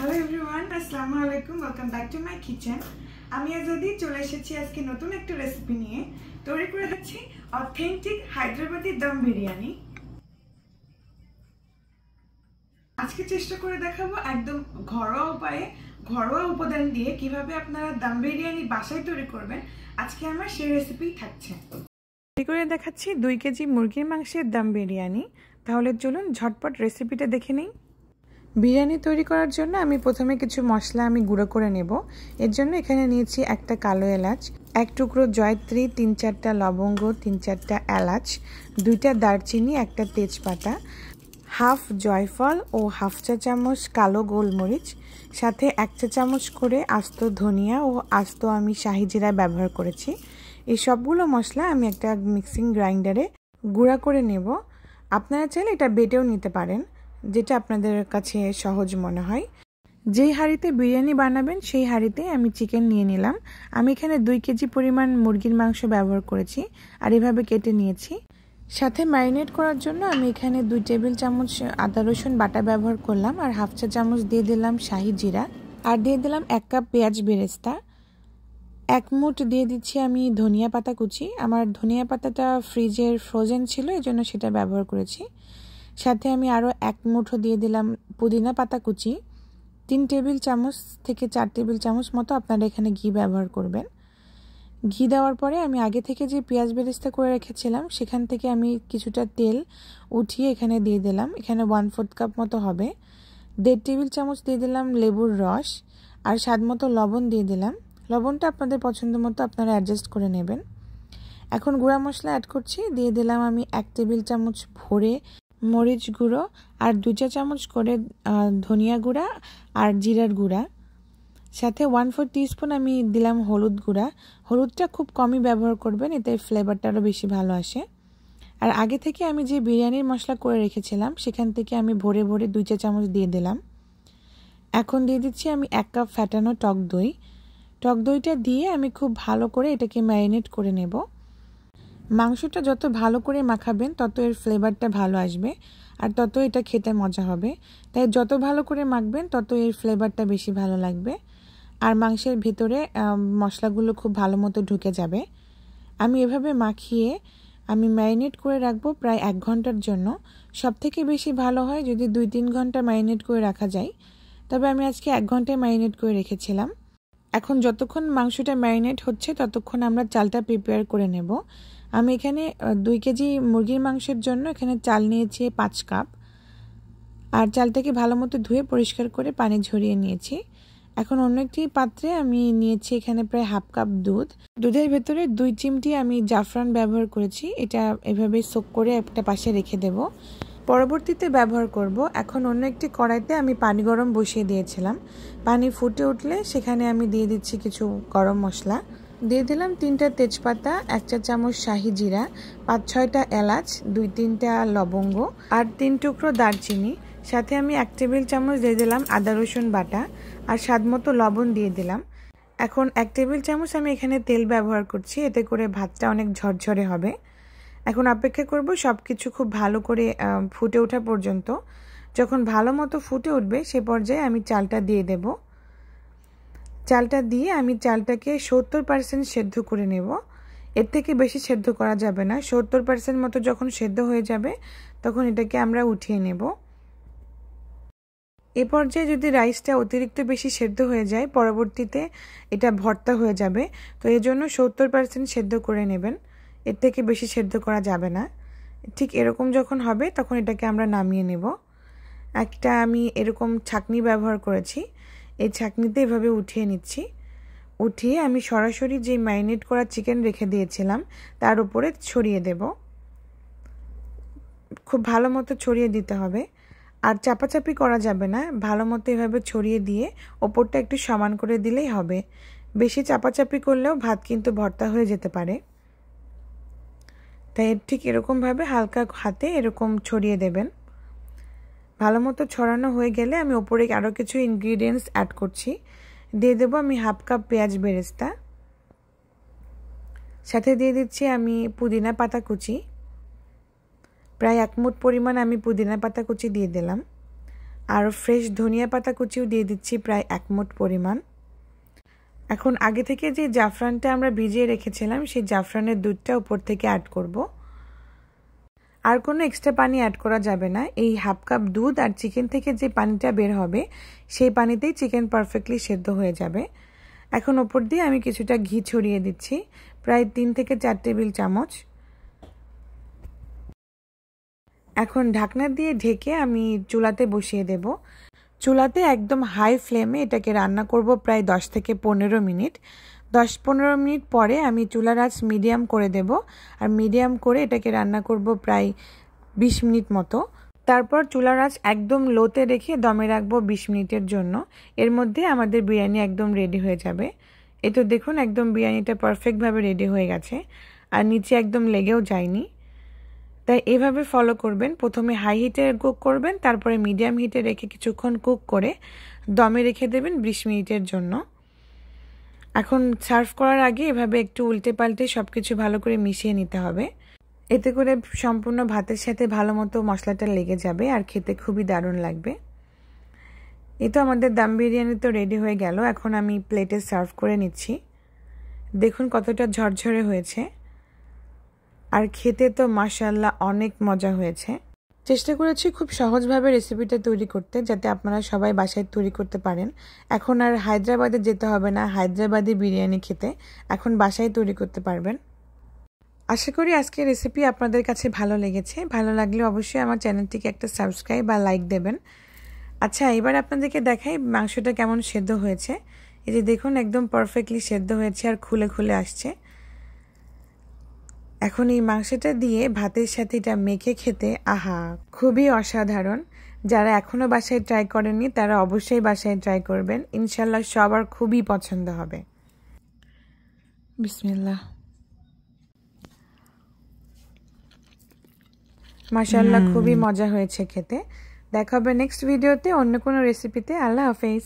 Hello everyone, আসসালামু আলাইকুম। Welcome back to my kitchen. আমি আজকে চলে এসেছি আজকে নতুন একটা রেসিপি নিয়ে। তৈরি করে দিচ্ছি অথেন্টিক হায়দ্রাবাদি দম বিরিয়ানি। আজকে চেষ্টা করে দেখাবো একদম ঘরোয়া উপায়ে, ঘরোয়া উপাদান দিয়ে কিভাবে আপনারা দম বিরিয়ানি বাসায় তৈরি করবেন। আজকে আমার সেই রেসিপি থাকছে। তৈরি করে দেখাচ্ছি 2 কেজি মুরগির মাংসের দম বিরিয়ানি। তাহলে চলুন ঝটপট রেসিপিটা দেখে নিই। বিরিয়ানি তৈরি করার জন্য আমি প্রথমে কিছু মশলা গুঁড়ো করে নেব। এর জন্য এখানে নিয়েছি একটা কালো এলাচ, 1 টুকরো জয়ত্রী, 3-4টা লবঙ্গ, 3-4টা এলাচ, 2টা দারচিনি, একটা তেজপাতা, হাফ জয়ফল ও হাফ চা চামচ কালো গোলমরিচ, সাথে 1 চা চামচ করে আস্ত ধনিয়া ও আস্ত আমি শাহি জিরা ব্যবহার করেছি। এই সবগুলো মশলা আমি একটা মিক্সিং গ্রাইন্ডারে গুঁড়া করে নেব। আপনারা চাইলে এটা বেটেও নিতে পারেন, যেটা আপনাদের কাছে সহজ মনে হয়। যেই হাঁড়িতে বিরিয়ানি বানাবেন সেই হাঁড়িতে আমি চিকেন নিয়ে নিলাম। আমি এখানে 2 কেজি পরিমাণ মুরগির মাংস ব্যবহার করেছি আর এভাবে কেটে নিয়েছি। সাথে ম্যারিনেট করার জন্য আমি এখানে 2 টেবিল চামচ আদা রসুন বাটা ব্যবহার করলাম আর হাফ চা চামচ দিয়ে দিলাম শাহি জিরা আর দিয়ে দিলাম 1 কাপ পেঁয়াজ বেরেস্তা। 1 মুঠ দিয়ে দিচ্ছি আমি ধনিয়া পাতা কুচি। আমার ধনিয়া পাতাটা ফ্রিজের ফ্রোজেন ছিল, এজন্য সেটা ব্যবহার করেছি। সাথে আমি আরও 1 মুঠো দিয়ে দিলাম পুদিনা পাতা কুচি। 3 টেবিল চামচ থেকে 4 টেবিল চামচ মতো আপনারা এখানে ঘি ব্যবহার করবেন। ঘি দেওয়ার পরে আমি আগে থেকে যে পেঁয়াজ বেরেস্তা করে রেখেছিলাম সেখান থেকে আমি কিছুটা তেল উঠিয়ে এখানে দিয়ে দিলাম। এখানে 1/4 কাপ মতো হবে। 1.5 টেবিল চামচ দিয়ে দিলাম লেবুর রস আর স্বাদ মতো লবণ দিয়ে দিলাম। লবণটা আপনাদের পছন্দ মতো আপনারা অ্যাডজাস্ট করে নেবেন। এখন গুঁড়া মশলা অ্যাড করছি। দিয়ে দিলাম আমি 1 টেবিল চামচ ভরে মরিচ গুঁড়ো আর 2 চা চামচ করে ধনিয়া গুঁড়া আর জিরার গুঁড়া, সাথে 1/4 টিস্পুন আমি দিলাম হলুদ গুঁড়া। হলুদটা খুব কমই ব্যবহার করবেন, এতে ফ্লেভারটা আরও বেশি ভালো আসে। আর আগে থেকে আমি যে বিরিয়ানির মশলা করে রেখেছিলাম সেখান থেকে আমি ভরে ভরে 2 চা চামচ দিয়ে দিলাম। এখন দিয়ে দিচ্ছি আমি 1 কাপ ফ্যাটানো টক দই। টক দইটা দিয়ে আমি খুব ভালো করে এটাকে ম্যারিনেট করে নেব। মাংসটা যত ভালো করে মাখাবেন তত এর ফ্লেভারটা ভালো আসবে আর তত এটা খেতে মজা হবে। তাই যত ভালো করে মাখবেন তত এর ফ্লেভারটা বেশি ভালো লাগবে আর মাংসের ভিতরে মশলাগুলো খুব ভালো মতো ঢুকে যাবে। আমি এভাবে মাখিয়ে আমি ম্যারিনেট করে রাখবো প্রায় 1 ঘন্টার জন্য। সবথেকে বেশি ভালো হয় যদি 2-3 ঘন্টা ম্যারিনেট করে রাখা যায়, তবে আমি আজকে 1 ঘন্টায় ম্যারিনেট করে রেখেছিলাম। এখন যতক্ষণ মাংসটা ম্যারিনেট হচ্ছে ততক্ষণ আমরা চালটা প্রিপেয়ার করে নেব। আমি এখানে 2 কেজি মুরগির মাংসের জন্য এখানে চাল নিয়েছি 5 কাপ আর চালটাকে ভালো মতো ধুয়ে পরিষ্কার করে পানি ঝরিয়ে নিয়েছি। এখন অন্য একটি পাত্রে আমি নিয়েছি এখানে প্রায় হাফ কাপ দুধ। দুধের ভেতরে 2 চিমটি আমি জাফরান ব্যবহার করেছি। এটা এভাবে সোক করে একটা পাশে রেখে দেব, পরবর্তীতে ব্যবহার করব। এখন অন্য একটি কড়াইতে আমি পানি গরম বসিয়ে দিয়েছিলাম। পানি ফুটে উঠলে সেখানে আমি দিয়ে দিচ্ছি কিছু গরম মশলা। দিয়ে দিলাম 3টা তেজপাতা, 1 চা চামচ শাহি জিরা, 5-6টা এলাচ, 2-3টা লবঙ্গ আর 3 টুকরো দারচিনি। সাথে আমি 1 টেবিল চামচ দিয়ে দিলাম আদা রসুন বাটা আর স্বাদ মতো লবণ দিয়ে দিলাম। এখন 1 টেবিল চামচ আমি এখানে তেল ব্যবহার করছি, এতে করে ভাতটা অনেক ঝরঝরে হবে। এখন অপেক্ষা করব সব কিছু খুব ভালো করে ফুটে ওঠা পর্যন্ত। যখন ভালো মতো ফুটে উঠবে সে পর্যায়ে আমি চালটা দিয়ে দেব। চালটা দিয়ে আমি চালটাকে 70% সেদ্ধ করে নেব। এর থেকে বেশি সেদ্ধ করা যাবে না। 70% মতো যখন সেদ্ধ হয়ে যাবে তখন এটাকে আমরা উঠিয়ে নেব। এ পর্যায়ে যদি রাইসটা অতিরিক্ত বেশি সেদ্ধ হয়ে যায় পরবর্তীতে এটা ভর্তা হয়ে যাবে, তো এই জন্য 70% সেদ্ধ করে নেবেন। এর থেকে বেশি সেদ্ধ করা যাবে না। ঠিক এরকম যখন হবে তখন এটাকে আমরা নামিয়ে নেব। একটা আমি এরকম ছাঁকনি ব্যবহার করেছি, এই ছাঁকনিতে এভাবে উঠিয়ে নিচ্ছি। উঠিয়ে আমি সরাসরি যে ম্যারিনেট করা চিকেন রেখে দিয়েছিলাম তার উপরে ছড়িয়ে দেব। খুব ভালো মতো ছড়িয়ে দিতে হবে আর চাপাচাপি করা যাবে না। ভালো মতো এভাবে ছড়িয়ে দিয়ে ওপরটা একটু সমান করে দিলেই হবে। বেশি চাপাচাপি করলেও ভাত কিন্তু ভর্তা হয়ে যেতে পারে। তাই ঠিক এরকমভাবে হালকা হাতে এরকম ছড়িয়ে দেবেন। ভালো মতো ছড়ানো হয়ে গেলে আমি ওপরে আরও কিছু ইনগ্রিডিয়েন্টস অ্যাড করছি। দিয়ে দেবো আমি হাফ কাপ পেঁয়াজ বেরেস্তা, সাথে দিয়ে দিচ্ছি আমি পুদিনা পাতা কুচি, প্রায় 1 মুঠ পরিমাণ আমি পুদিনা পাতা কুচি দিয়ে দিলাম। আর ফ্রেশ ধনিয়া পাতা কুচিও দিয়ে দিচ্ছি প্রায় 1 মুঠ পরিমাণ। এখন আগে থেকে যে জাফরানটা আমরা ভিজিয়ে রেখেছিলাম সেই জাফরানের দুধটা উপর থেকে অ্যাড করব। আর কোনো এক্সট্রা পানি অ্যাড করা যাবে না। এই হাফ কাপ দুধ আর চিকেন থেকে যে পানিটা বের হবে সেই পানিতেই চিকেন পারফেক্টলি সেদ্ধ হয়ে যাবে। এখন উপর দিয়ে আমি কিছুটা ঘি ছড়িয়ে দিচ্ছি, প্রায় 3 থেকে 4 টেবিল চামচ। এখন ঢাকনা দিয়ে ঢেকে আমি চুলাতে বসিয়ে দেব। চুলাতে একদম হাই ফ্লেমে এটাকে রান্না করব প্রায় 10 থেকে 15 মিনিট। 10-15 মিনিট পরে আমি চুলার আঁচ মিডিয়াম করে দেব, আর মিডিয়াম করে এটাকে রান্না করব প্রায় 20 মিনিট মতো। তারপর চুলার আঁচ একদম লোতে রেখে দমে রাখবো 20 মিনিটের জন্য। এর মধ্যে আমাদের বিরিয়ানি একদম রেডি হয়ে যাবে। এই তো দেখুন একদম বিরিয়ানিটা পারফেক্টভাবে রেডি হয়ে গেছে, আর নিচে একদম লেগেও যায়নি। তাই এভাবে ফলো করবেন। প্রথমে হাই হিটে কুক করবেন, তারপরে মিডিয়াম হিটে রেখে কিছুক্ষণ কুক করে দমে রেখে দেবেন 20 মিনিটের জন্য। এখন সার্ভ করার আগে এভাবে একটু উল্টে পাল্টে সব কিছু ভালো করে মিশিয়ে নিতে হবে। এতে করে সম্পূর্ণ ভাতের সাথে ভালো মতো মশলাটা লেগে যাবে আর খেতে খুবই দারুণ লাগবে। এই তো আমাদের দম বিরিয়ানি তো রেডি হয়ে গেল। এখন আমি প্লেটে সার্ভ করে নিচ্ছি। দেখুন কতটা ঝরঝরে হয়েছে, আর খেতে তো মাশাআল্লাহ অনেক মজা হয়েছে। চেষ্টা করেছি খুব সহজভাবে রেসিপিটা তৈরি করতে, যাতে আপনারা সবাই বাসায় তৈরি করতে পারেন। এখন আর হায়দ্রাবাদে যেতে হবে না হায়দ্রাবাদি বিরিয়ানি খেতে, এখন বাসায় তৈরি করতে পারবেন। আশা করি আজকের রেসিপি আপনাদের কাছে ভালো লেগেছে। ভালো লাগলে অবশ্যই আমার চ্যানেলটিকে একটা সাবস্ক্রাইব বা লাইক দেবেন। আচ্ছা, এবার আপনাদেরকে দেখাই মাংসটা কেমন সেদ্ধ হয়েছে। এই যে দেখুন একদম পারফেক্টলি সেদ্ধ হয়েছে আর খুলে খুলে আসছে। এখন এই মাংসটা দিয়ে ভাতের সাথে এটা মেখে খেতে আহা খুবই অসাধারণ। যারা এখনও বাসায় ট্রাই করেননি তারা অবশ্যই বাসায় ট্রাই করবেন, ইনশাল্লাহ সবার খুবই পছন্দ হবে। বিসমিল্লাহ। মাশাআল্লাহ খুবই মজা হয়েছে খেতে। দেখা হবে নেক্সট ভিডিওতে অন্য কোনো রেসিপিতে। আল্লাহ হাফেজ।